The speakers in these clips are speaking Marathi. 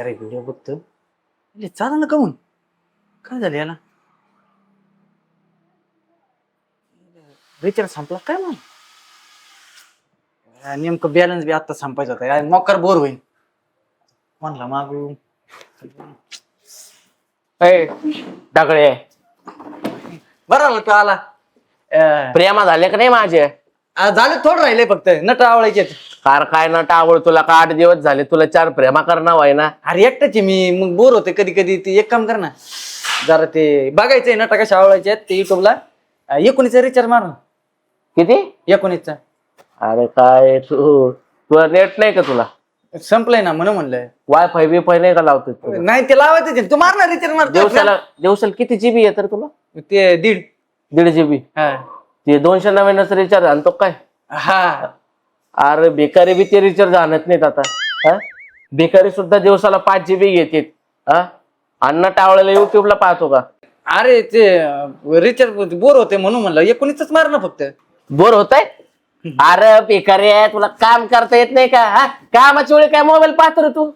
जरा व्हिडिओ बघतो. चाला ना कमून काय झालं याला? रिचार्ज संपला काय मग? नेमकं बॅलन्स बी आता संपायचा होता. मोकर बोर होईल म्हणला मागू. ढगळे बरं आला तू आला. प्रेमा झाले का नाही माझे? झाले थोडं राहिले फक्त नट आवडायचे. कार काय ना टावळ तुला का 8 दिवस झाले तुला 4 प्रेमा करणार व्हाय ना. अरे एकटाचे मी मग बोर होते कधी कधी. ते एक काम कर ना जरा ते बघायचंय नटा कशा आवडायचे ते युट्यूबला 19चा रिचार्ज मार ना. किती? 19चा. अरे काय तुला नेट नाही का? तुला संपलंय ना म्हणून म्हणलंय. वायफाय बिफाय नाही का लावतो? नाही ते लावायचं तू मारणार रिचार्ज मार. दिवसाला किती जीबी येत रे तुला? ते 1.5 जीबी. ते 299 रिचार्ज आणतो काय? हा. अरे बेकारी बी ते रिचार्ज आणत नाहीत आता. बेकारी सुद्धा दिवसाला 5 जीबी घेतात. अण्णा टावळ्याला युट्यूबला पाहतो का? अरे ते रिचार्ज बोर होते म्हणून म्हणलं 19च मार ना फक्त. बोर होतय? अरे बेकारी आहे तुला काम करता येत नाही का? कामाच्या वेळी काय मोबाईल पाहतो रे तू?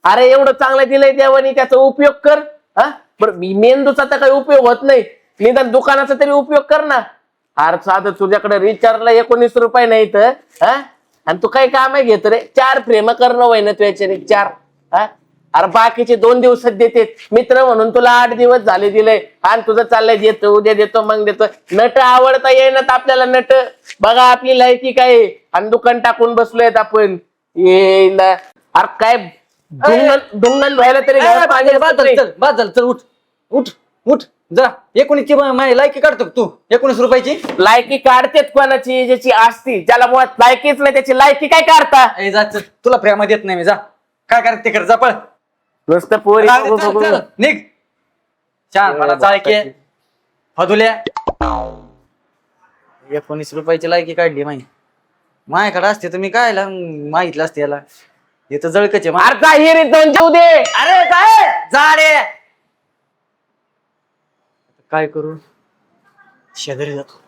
अरे एवढं चांगलं दिलंय देवानी त्याचा उपयोग कर. बरं मेंदूचा तर काही उपयोग होत नाही. निदान दुकानाचा तरी उपयोग कर ना. अरे साधं तुझ्याकडे रिचार्जला 19 रुपये नाही तर आणि तू काही काम घेत रे? 4 प्रेम करणं वय ना तुझ्याचे 4. अरे बाकीचे 2 दिवसात देते मित्र म्हणून तुला 8 दिवस झाले दिले आणि तुझं चाललंय देतो उद्या देतो मग देतो. नट आवडता येईनात आपल्याला नट. बघा आपली लायकी काय आणि दुकान टाकून बसलोय आपण. अरे काय डुंगण व्हायला तरी चल उठ उठ उठ जा. 19ची माझी लायकी काढतो तू 19 रुपयाची. लायकी काढतेत कोणाची? ज्याची असती ज्याला मुळात लायकीच नाही त्याची लायकी काय काढता? जा चल तुला प्रेमा देत नाही मी. जा काय करत ते कर जा पळ. नुसतं पोरी निघ. 4 मला लायकी फदुल्या 19 रुपयाची लायकी काढली माही. माझ्याकडे असते तर मी काय माहितलं असते याला. हे तर जळकचे. अर्धा हिरीत दोन जेऊ दे. अरे काय जा रे. काय करू? शेजारी जातो.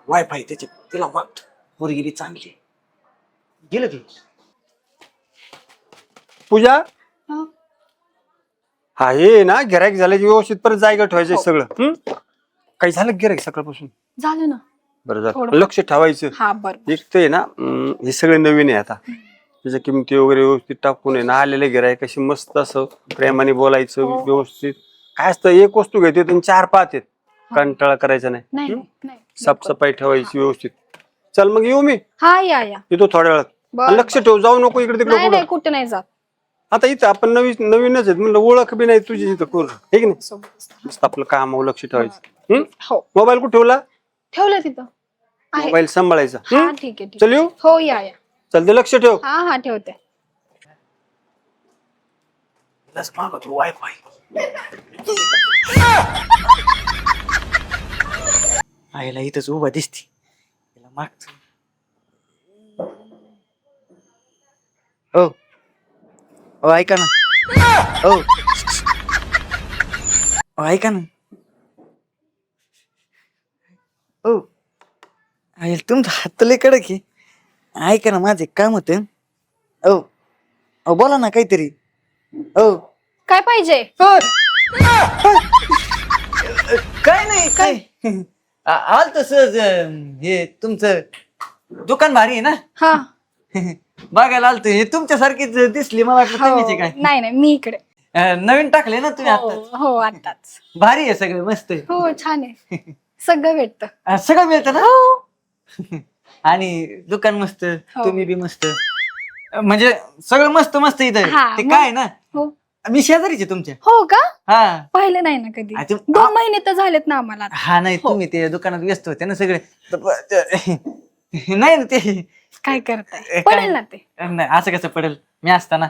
वायफाय त्याचे तिला वाट पोरगिरी चांगली गेलं की. पूजा हा हे ना गिरायक झालं की व्यवस्थित परत जायगा ठेवायचं सगळं. काही झालं गिरायक सकाळपासून? झालं ना. बरं झालं लक्ष ठेवायचं. हा बरं. एक तर ना हे सगळे नवीन आहे आता. त्याच्या किमती वगैरे व्यवस्थित टाकून आहे ना आलेले गिरायक कशी मस्त असं प्रेमाने बोलायचं व्यवस्थित. काय असतं एक वस्तू घेते आणि 4 पाहते. कंटाळा करायचा नाही. साफसफाई ठेवायची व्यवस्थित. चल मग येऊ मी. हा या येतो थोड्या वेळात. लक्ष ठेव जाऊ नको इकडे तिकडे. कुठे नाही जात. आता इथं आपण नवीनच आहेत म्हणलं ओळख बी नाही तुझी इथं करू. ठीक नाही मस्त आपलं कामावर लक्ष ठेवायचं. मोबाईल कुठे ठेवला? ठेवलं तिथं. मोबाईल सांभाळायचा. ठीक आहे. चल येऊ. हो या चल ते लक्ष ठेव. हा ठेवते. वायफाय आईला इथंच उभा दिसती. तिला मागच ओ ऐका ना. ओ ऐका ना. ओ आईल तुमचं हात लय कडक आहे. ऐका ना माझे काम होत. ओ बोला ना काहीतरी. ओ काय पाहिजे? काय नाही काय आलत सहज. हे तुमचं दुकान भारी आहे ना. हा बघायला आलत. हे तुमच्यासारखीच दिसली मला वाटलं तुम्हीच काय. नाही मी इकडे. नवीन टाकले ना तुम्ही आता. हो आताच. भारी आहे सगळं मस्त आहे. हो छान आहे. सगळं भेटतं. सगळं मिळतं ना. आणि दुकान मस्त तुम्ही बी मस्त. म्हणजे सगळं मस्त मस्त इथं. ते काय आहे ना मी शेजारीचे तुमच्या. हो का? हा पाहिलं नाही ना कधी. 2 महिने तर झालेत ना आम्हाला. हा नाही तुम्ही ते दुकानात व्यस्त होते ना सगळे. नाही ना ते काय करताय? पडेल ना ते. नाही असं कसं पडेल मी असताना.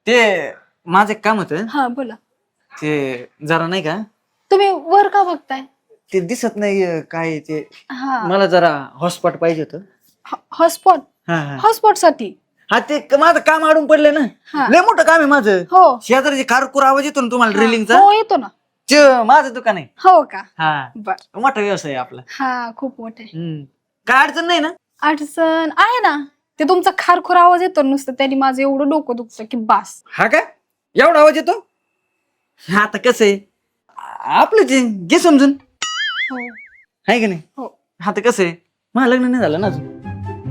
ते माझं एक काम होतं. हा बोला. ते जरा नाही का तुम्ही वर का बघताय? ते दिसत नाही काय ते. हा मला जरा हॉटस्पॉट पाहिजे होतं. हॉटस्पॉट. हॉटस्पॉट साठी. हा ते माझं काम अडून पडलंय ना. लय मोठं काम आहे माझं. हो शेजारची कारकूर आवाज येतो ना तुम्हाला ड्रिलिंगचा. हो येतो ना. माझं दुकान आहे. हो का? हा बर. मोठा व्यवसाय आहे आपला. हा खूप मोठे. काय अडचण नाही ना? अडचण आहे ना. ते तुमचा खारखुर आवाज येतो नुसतं, त्यांनी माझं एवढं डोकं दुखतं की बास. हा का एवढा आवाज येतो? आता कसं आहे आपलं जे घे समजून, हो. आहे का नाही? हो. आता कसं आहे मला लग्न नाही झालं ना अजून.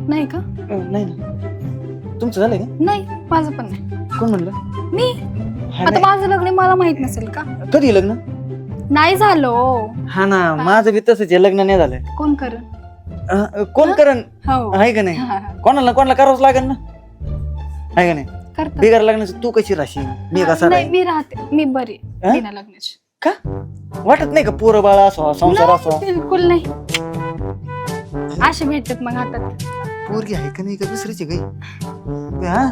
नाही का? नाही ना. तुमचं झालंय का? नाही, माझं पण नाही. कोण म्हणलं? मी हा, आता नाही. माझं लग्न मला माहित नसेल का? कधी लग्न? नाही झालं. हा ना, माझं बी तसंच आहे, लग्न नाही झालंय. कोण करण? कोण करण? हो. आहे का नाही? हा, हा. कोणाला कोणाला करावंच लागेल ना, आहे का नाही? करतात. बिगर लग्नाचं तू कशी राहशील, मी कसा नाही, राहील? मी राहते, मी बरी हा? बिना लग्नाची. का वाटत नाही का पोरं बाळा असावा, संसार नाही, असावा? बिलकुल नाही. असे भेटतात मग हातात. पोरगी आहे का नाही का दुसरीची काही? हा?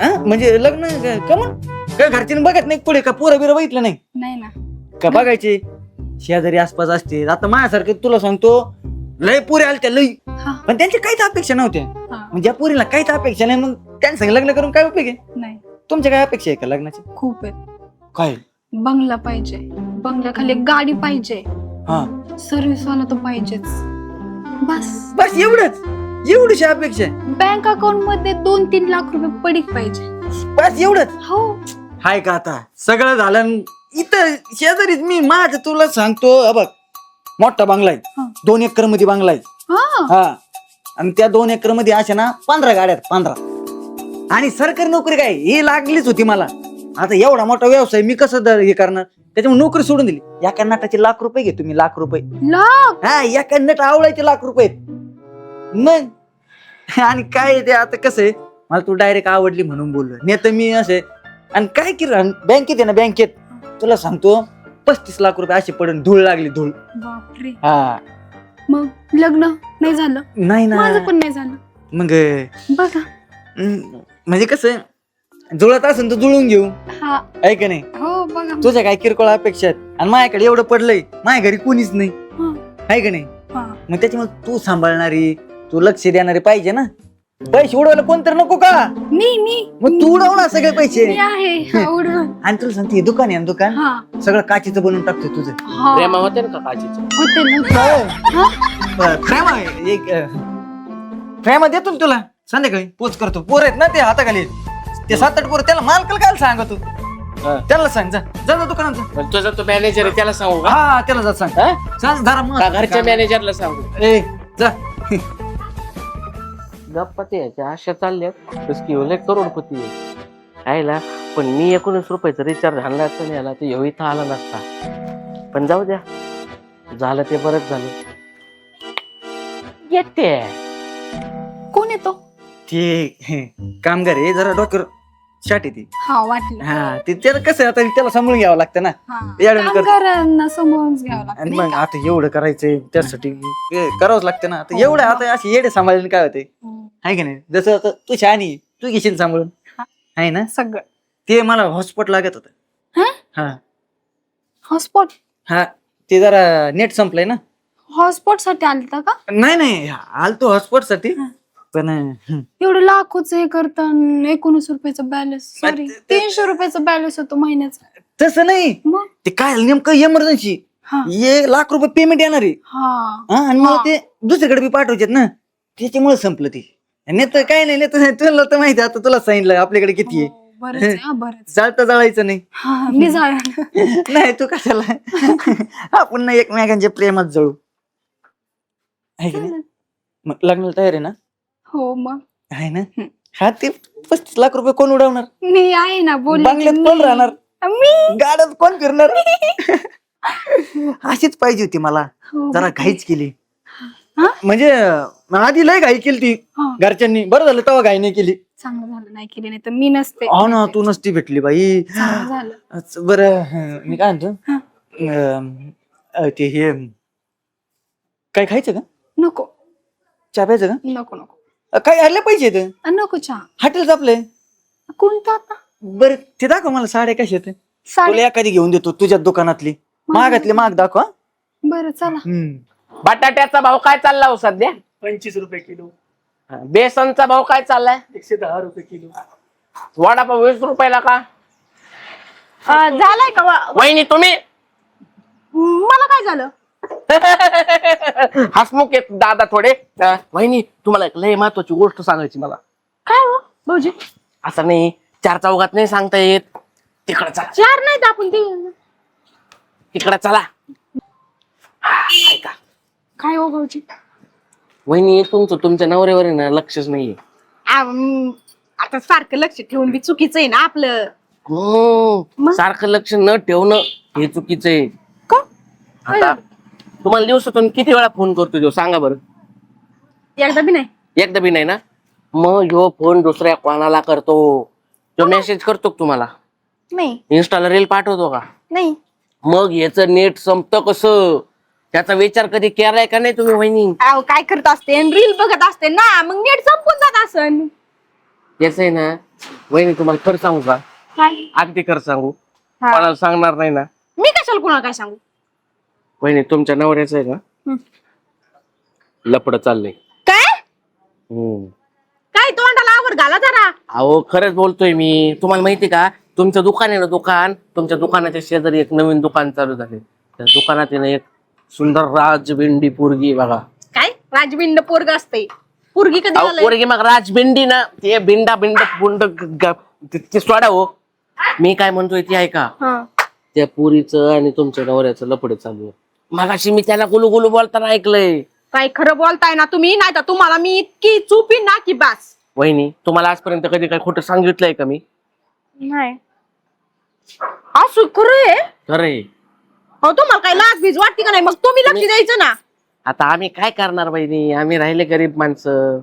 हा? म्हणजे लग्न का मग काय घरच्याने बघत नाही पुढे का पोरं बिरं बघितलं नाही नाही ना. का? बघायचे शेजारी आसपास असते. आता माझ्यासारखं तुला सांगतो लय पुरे आलत्या लय, हा, पण त्यांची काहीच अपेक्षा नव्हत्या. हा. म्हणजे या पोरीला काहीच अपेक्षा नाही, मग त्यांचं लग्न करून काय उपयोग आहे? नाही, तुमच्या काय अपेक्षा आहे का लग्नाची? खूप आहे. काय? बंगला पाहिजे, बंगल्याखाली एक गाडी पाहिजे, हा सर्व्हिस वाला तो पाहिजेच. बस. बस एवढीशी अपेक्षा आहे? बँक अकाउंट मध्ये 2-3 लाख रुपये पडीक पाहिजे. बस एवढंच? हो. हाय का आता सगळं झालं इथं शेजारीच मी माझं तुला सांगतो. बघ मोठा बंगला आहे, हा. 2 एकर मध्ये बंगला आहे. हा. हा, आणि त्या 2 एकर मध्ये अशा ना 15 गाड्या आहेत, 15. आणि सरकारी नोकरी काय ही लागलीच होती मला. आता एवढा मोठा व्यवसाय मी कसं हे करणार, त्याच्यामुळे नोकरी सोडून दिली. एका नटाचे ₹1,00,000 घे तुम्ही, ₹1,00,000. लाख. हा, एका नट आवळायचे ₹1,00,000 मग. आणि काय ते आता कसं आहे, मला तू डायरेक्ट आवडली म्हणून बोललो, नाही तर मी असे. आणि काय की बँकेत आहे ना, बँकेत तुला सांगतो ₹35,00,000 असे पडून धूळ लागली, धूळ. बापरे. हा. मग लग्न नाही झालं? नाही ना, माझं पण नाही झालं. मग बघा. म्हणजे कसं जुळत असेल तर जुळून घेऊ, हा. आहे का नाही? हो, बघा. तुझ्या काय किरकोळ अपेक्षा आहेत, आणि माझ्याकडे एवढं पडलंय, माझ्या घरी कोणीच नाही, हा, आहे का नाही? हा. मग त्याच्यामुळे तू सांभाळणारी, तू लक्ष देणारी पाहिजे ना. पैसे उडवायला कोणतरी नको का? मी मग तू उडव ना सगळे पैसे. मी आहे. हा, उडवा. आणि तुला सांगते, हे दुकान आहे ना, दुकान हा, सगळं काचेचं बनवून टाकतोय तुझं. हा. प्रेमा होते ना का काचीचं? होते ना. हा? फ्रेम आहे एक, फ्रेम देतो ना तुला संध्याकाळी, पोच करतो. पोर आहेत ना ते हाताखाली, ते 7-8 पोर, त्याला मालकाला काय सांगा तू, हा. त्याला सांग, जा जा दुकानात जा. पण तुझा तो मॅनेजर आहे त्याला सांगू का? हा, त्याला जा सांग. हा? सांग जरा का घरच्या मॅनेजरला सांगू? ए जा. गप्पा ते याच्या अशा चालल्यात की ओले करोडपती आहे आयला. पण मी ₹19 रिचार्ज आणला असता नाही आला तर ह्यो इथं आला नसता. पण जाऊ द्या, झालं ते बरंच झालं. येते कोण येतो? ते कामगार आहे, जरा डोक्यावर शाट येते. हा, वाटलं. हा, ते त्याला कसं आता त्याला सांभाळून घ्यावं लागतं ना. हा. येडं करतो. कामगारांना समजून घ्यावं लागतं. आणि मग आता एवढं करायचंय त्यासाठी हे करावंच लागतं ना. आता एवढं आता असे येडे सांभाळून काय होते, हो. आहे की नाही? जसं आता तू शहाणी, तू घेशील सांभाळून, हा. आहे ना? सगळं. ते मला हॉटस्पॉट लागत होतं. हा? हा हॉटस्पॉट. हा, ते जरा नेट संपलंय ना. हॉटस्पॉट साठी आलता का? नाही आलतो हॉटस्पॉट साठी, हा. पण एवढं लाखोच हे करतात. ₹19 बॅलन्स, सॉरी ₹300 बॅलन्स होतो महिन्याचा. तसं नाही. मग ते काय नेमकं इमर्जन्सी हा, ₹1,00,000 पेमेंट येणार आहे. हा. हा, आणि मला हा. ते दुसरीकडे बी पाठवायचे ना, त्याच्यामुळे संपलं ते. नेत काय नाही, नेत तुला तर माहिती, आता तुला सांगितलं आपल्याकडे किती आहे. हो, बरंच आहे, हा, बरंच. जाळतं जाळायचं नाही. हा, मी जाणार. नाही तू कशाला, आपण ना एकमेकांच्या प्रेमात जळू, आहे की नाही? मग लग्नाला तयार आहे ना? हो, मग आहे ना? हा, ते ₹35,00,000 कोण उडवणार? मी आहे ना, बोल. बंगल्यात कोण राहणार? मी. गाड्यात कोण फिरणार? अशीच पाहिजे होती मला, हो, जरा घाईच केली. हा? म्हणजे आधी लय घाई केली ती हा. घरच्यांनी, बरं झालं तेव्हा घाई नाही केली. चांगलं झालं नाही केली, नाही तर मी नसते. हो ना, तू नसती भेटली बाई. चांगलं झालं. बरं मी काय म्हणतो, हा. ते हे काय खायचं का? नको चहा प्यायचं का? नको नको. काय हरले पैसे येत नको चहा. हॉटेल आपले. कोणतं आता? बरं ते दाखव मला, साड्या कशा आहेत साडी. तुला एखादी घेऊन देतो तुझ्या दुकानातली, महागातली महाग दाखव. बरं चला. बटाट्याचा भाव काय चालला हो सध्या? ₹25 किलो. बेसनचा भाव काय चाललाय? ₹110 किलो. वडापाव ₹20 का? झालाय का? वहिनी तुम्ही मला काय झालं? हसमुख आहेत दादा थोडे. वहिनी तुम्हाला एक लय महत्वाची गोष्ट सांगायची मला. काय हो भाऊजी? असं नाही, चार चौघात नाही सांगता येत. तिकडे चला, चार नाहीत आपण ते. तिकडे चला. ऐका काय हो भाऊजी? वहिनी, तुमच्या नवऱ्यावर आहे ना लक्षच नाहीये. आता सारखं लक्ष ठेवून बी चुकीचं आहे ना आपलं. मग? सारखं लक्ष न ठेवणं हे चुकीचं आहे. का? आता तुम्हाला दिवसातून किती वेळा फोन करतो तो सांगा बरं? एकदा बी नाही. एकदा बी नाही ना? मग ह्यो फोन दुसऱ्या कोणाला करतो? तो मेसेज करतो का तुम्हाला? नाही. इन्स्टाला रील पाठवतो का? नाही. मग याचं नेट संपतं कसं? त्याचा विचार कधी केलाय का नाही तुम्ही वहिनी? अहो काय करत असते, रील बघत असते ना, मग नेट संपून जात असन. याच आहे ना वहिनी, तुम्हाला खरं सांगू का? काय? अगदी खरं सांगू, हा. कोणाला सांगणार नाही ना? मी कशाला कोणाला काय सांगू? वहिनी, तुमच्या नवऱ्याचं आहे का लपड चाललंय. काय हम्म. काय तोंडाला आवर घाला जरा. अहो खरंच बोलतोय मी. तुम्हाला माहिती का, तुमचं दुकान आहे ना, दुकान, तुमच्या दुकानाच्या शेजारी एक नवीन दुकान चालू झाले. त्या दुकानात आहे ना एक सुंदर राजबिंडी पोरगी बघा. काय राजबिंड पोरग असते? पोरगी कधी अहो झालंय? पोरगी मग राजबिंडी ना, ते बिंडा बुंड ते सोडा हो. मी काय म्हणतोय ते ऐका. हा. त्या पोरीचं आणि तुमच्या नवऱ्याचं लपड चालू आहे. मगाशी मी त्याला गुलू गुलू बोलताना ऐकलंय. काय खरं बोलताय ना तुम्ही? नाही तर तुम्हाला मी इतकी चुपीन ना की बस. वहिनी, तुम्हाला आजपर्यंत कधी काय खोटं सांगितलंय का मी? नाही. असं खरं आहे? खरंय. हो, तुम्हाला काय लाज बीज वाटते का नाही? मग तुम्ही लक्ष द्यायचं ना. आता आम्ही काय करणार बहिणी, आम्ही राहिले गरीब माणसं.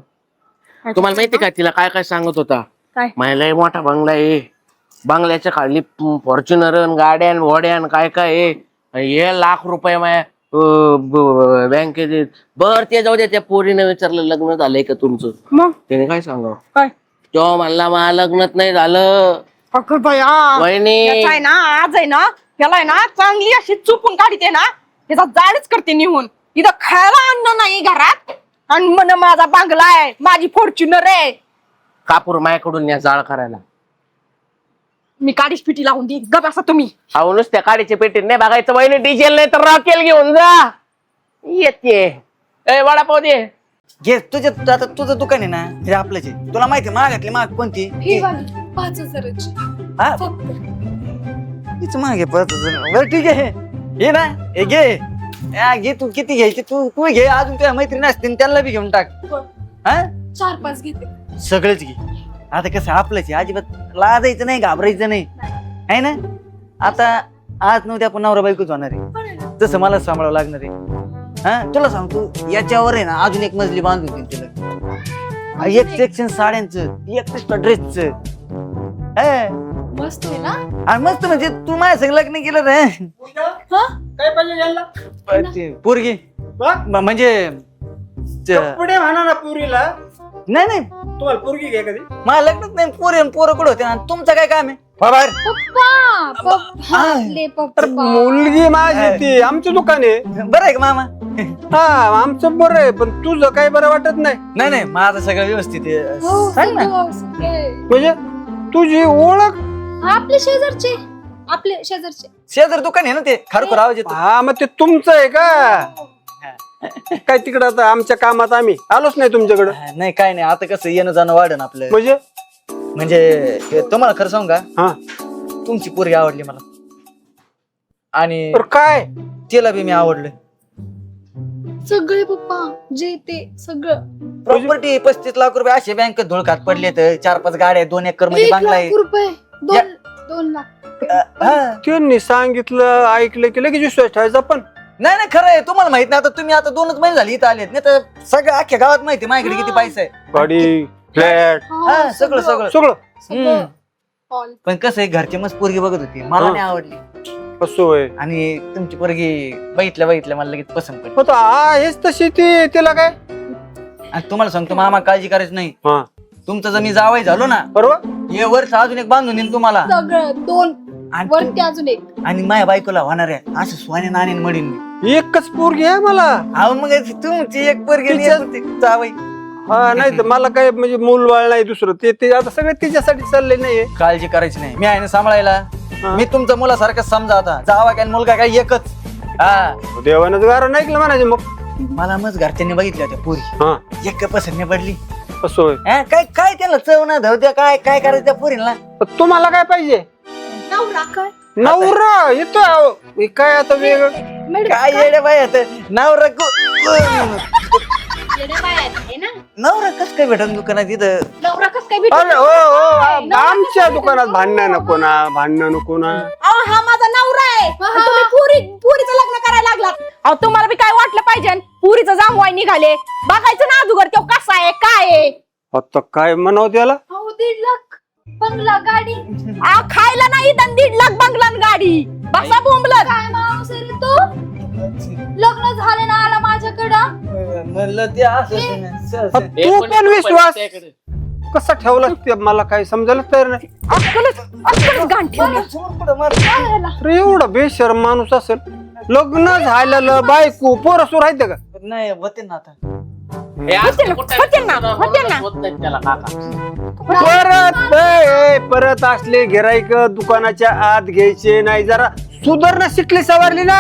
तुम्हाला माहिती का तिला काय काय सांगत होता? काय? महिला मोठा बंगला आहे, बंगल्याच्या खाली फॉर्च्युनर गाड्यान वड्यान काय काय आहे, हे लाख रुपये बँकेत. बर ते जाऊ दे, त्या पोरीने विचारलं लग्न झालंय का तुमचं? मग त्याने काय सांगावं? काय? तो म्हणला मला लग्नच नाही झालं. अगं बया, वहिनी याचा आहे ना आज आहे ना, त्याला आहे ना चांगली अशी चुपून काढते ना, त्याचा जाळच करते निघून. इथं खायला अन्न नाही घरात, आणि म्हण माझा बांगला आहे, माझी फॉर्च्युनर आहे. कापूर मायाकडून या जाळ करायला. मी काडीच पिटी लावून दे, गप असा तुम्ही. अहो नुसत्या काडीच्या पेटीत नाही बघायचं वहिनी, डिझेल नाही तर रॉकेल घेऊन जा. येते ए वडापाव दे. घे आता तुझं दुकान आहे ना, हे आपलंच आहे. तुला माहिती महागातली महाग कोणती? ही वाली 5,000ची हा, फक्त. तीच महाग आहे 5,000. बरं ठीक आहे, हे ना, हे घे. या, घे तू किती घ्यायची तू तू घे. अजून तुझ्या मैत्रिणी असतील त्यांना बी घेऊन टाक. हा, 4-5 घेते. सगळंच घे. आता कसं आपलंच आहे, अजिबात लाजायचं नाही, घाबरायचं नाही, आहे ना. आता आज नव्हते आपण नवरा बायकोच होणार आहे, तसं मला सांभाळावं लागणार आहे. हा, तुला सांगतो याच्यावर आहे ना अजून एक मजली बांधून देईन तुला. एक सेक्शन साड्यांचं, एक ड्रेसचं. मस्त आहे ना. आणि मस्त म्हणजे तू माझ्या संग लग्न केलं रे. काय पाहिजे यांना? ते पोरगी म्हणजे पुढे म्हणा ना पुरीला. नाही नाही, तुम्हाला पोरगी घ्या कधी? मला लग्नच नाही. पोरं कुठं होते ना. तुमचं काय काम आहे? बाहेर. पप्पा आपले पप्पा. मुलगी माझी ती, आमचं दुकान आहे. बरं आहे का मामा? हा, आमचं बरं आहे, पण तुझं काही बरं वाटत नाही. नाही नाही, माझं सगळं व्यवस्थित आहे. हो, सांग ना. म्हणजे तुझी ओळख. आपले शेजारचे, आपले शेजारचे. शेजार दुकान आहे ना ते, खरोखर आवाज येतो. हा, मग ते तुमचं आहे का? काय तिकडं आता आमच्या कामात आम्ही आलोच नाही तुमच्याकडं. नाही काय नाही, आता कसं येणं जाणं वाढन आपलं. म्हणजे तुम्हाला खरं सांगू का, हा, तुमची पोरगी आवडली मला, आणि तर काय तिला बी मी आवडलोय. सगळे पप्पा जे ते सगळं. प्रॉपर्टी 35 लाख रुपये असे बँकेत धुळकात पडले, तर 4-5 गाड्या, 2 एकर मध्ये 1 बांगला लाख आहे. रुपये. 2 लाख. हा. त्यांनी सांगितलं ऐकलं की लगेच विश्वास ठेवायचा. पण नाही नाही, खरं आहे. तुम्हाला माहित नाही, आता तुम्ही आता 2च महिने झाले इथं आलेत, नाही तर सगळं अख्ख्या गावात माहिती माझ्याकडे किती पैसा आहे. गाडी, फ्लॅट, हा, सगळं सगळं. सगळं. सगळं. All. पण कसं आहे, घरचे मस्त पोरगी बघत होती, मला हा. नाही आवडली. असं होय. आणि तुमची पोरगी बघितल्या मला लगेच पसंत पडली. होता हेच तशी ती, तिला काय. आणि तुम्हाला सांगतो मामा, काळजी करायची नाही. हा, तुमचं जर मी जावई झालो ना, बरोबर. हे वर्ष अजून एक बांधून देईन तुम्हाला. सगळं 2 आणि वरती अजून 1. आणि माझ्या बायकोला होणार आहे असं सोन्या नाणीन मडीन मी. एकच पोरगी आहे मला. अहो मग तुमची एक पोरगी आणि तिच्या- एक ती जावई. हा, नाही तर मला काय म्हणजे मूलबाळ नाही दुसरं. ते आता सगळं तिच्यासाठी चाललंय. नाही काळजी करायची नाही, मी आहे ना सांभाळायला. हा. मी तुमच्या मुलासारखं समजा. आता जावा काय मुलगा काय एकच. हा देवानच गारा नाही ऐकलं म्हणायचे मग. मला मग घरच्यांनी बघितल्या होत्या पुरी हा एक पसंत नाही पडली. कसं होय? हा, काय काय त्याला चव ना धाव द्या काय काय करायचं त्या पुरीला. तुम्हाला काय पाहिजे? नवरा काय नवरा येतो अहो. हे काय आता वेगळं काय येड्या बाई आता नवरा नवरा कस काय भेटन दुकानात इथं. नवरा कस काय अरे हो हो आमच्या दुकानात भांडणं नको ना भांडणं नको ना. अहो हा माझा नवरा आहे आणि तुम्ही पुरीचं लग्न करायला लागलात. अहो तुम्हाला बी काय वाटलं पाहिजे पुरीचं जामवाय निघाले बघायचं ना अगोदर तो कसा आहे काय आहे. आता काय म्हणावं त्याला? 1.5 लाख बंगला गाडी खायला नाही तर 1.5 लाख बंगला आणि गाडी बसा बोंबलत. काय माणूस आहे रे तू लग्न झाले ना आला माझ्याकडं. म्हणलं ते असं तू पण विश्वास कसा ठेवला ते मला काय समजायला तयार नाही. अक्कलच गाण ठेवलं. अरे एवढा बेशरम माणूस असेल. लग्न झालेलं बायको पोरं सुर आहेत का? नाही होते ना आता. परत असले गिराईक दुकानाच्या आत घ्यायचे नाही. जरा सुधारणा शिकली सवारली ना.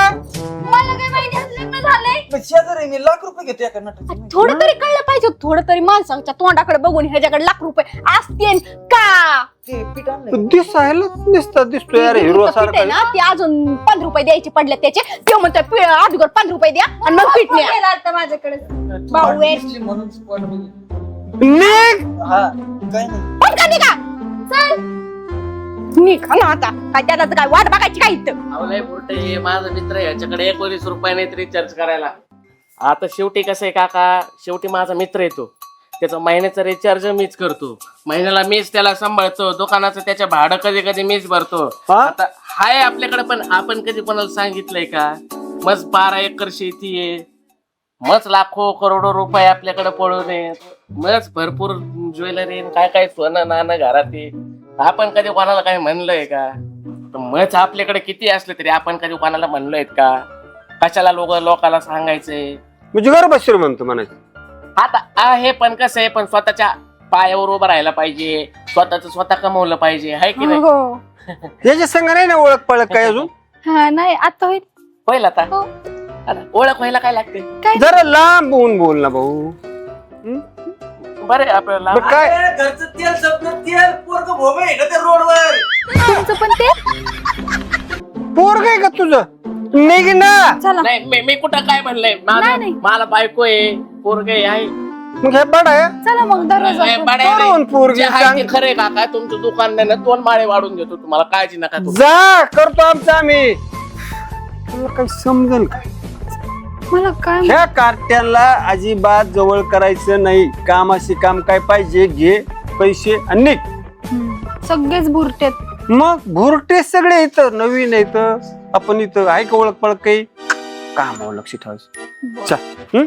मला काय माहिती लग्न झालंय. शेजारी मी लाख रुपये घेतो एका नाटक. थोडं तरी कळलं पाहिजे थोडं तरी माणसाच्या तोंडाकडे बघून ह्याच्याकडे लाख रुपये असतील का. ते पीठ आणलंय. दिसायला दिसतोय यार हिरो पीठ आहे सारखा. ना ते अजून 5 रुपये द्यायचे पडले त्याचे ते म्हणतोय अगोदर 5 रुपये द्या आणि मग पीठ न्या. माझ्याकडे भाऊ आहे. दिसली म्हणून spot बघितली. निघ. हा काय नाही. पण का निघा चल निघ ना आता काय त्याला काय वाट बघायची काय इथं. आवलाय बुरटे माझा मित्र आहे याच्याकडे 19 रुपये नाही रिचार्ज करायला. आता शेवटी कसं आहे काका शेवटी माझा मित्र येतो त्याचा महिन्याचा रिचार्ज मीच करतो. महिन्याला मीच त्याला सांभाळतो. दुकानाचं त्याच्या भाडं कधी कधी मीच भरतो. हा? आता हाय आपल्याकडे पण आपण कधी कोणाला सांगितलंय का. मस्त 12 एकर शेती आहे. मस्त लाखो करोडो रुपये आपल्याकडे पडून आहेत. मस्त भरपूर ज्वेलरी काय काय सोनं नाणं घरात आहे. आपण कधी कोणाला काही म्हणलोय का. मच आपल्याकडे किती असलं तरी आपण कधी कोणाला म्हणलोय का. कशाला लोकांना सांगायचंय. म्हणजे घर बसर म्हणतो म्हणायचं. आता आहे पण कसं आहे पण स्वतःच्या पायावर उभं राहायला पाहिजे. स्वतः कमवलं पाहिजे हाय की नाही. याच्या संग नाही ना ओळख पळख काय अजून. हा नाही आता होईल. होईल आता आता ओळख व्हायला काय लागते. जरा लांब होऊन बोल ना भाऊ. बरं आपल्याला बरं काय अरे, घरचं तेल सपनं तेल पोरगं भोगं आहे ना त्या रोडवर. तुमचं पण ते पोर काय का तुझं. निघ ना. चला नाही मी कुठं काय म्हणलंय. नाही. मला बायको आहे पोरग आहे. मग हे बड आहे. चला मग दररोज करून पोरगी सांग. खरे काका तुमचं दुकान नाही ना 2 माळे वाढून देतो तुम्हाला काळजी नका करू. जा करतो आमचं आम्ही. तुला काही समजेल का. मला काय ह्या कार्ट्यांना अजिबात जवळ करायचं नाही. कामाशी काम काय पाहिजे घे पैसे आणि निघ. सगळेच बुरटेत. मग भुरटे सगळे इथं नवीन इथं आपण इथं आहे का ओळख पळख काही कामावर लक्ष ठेवायचं. चल.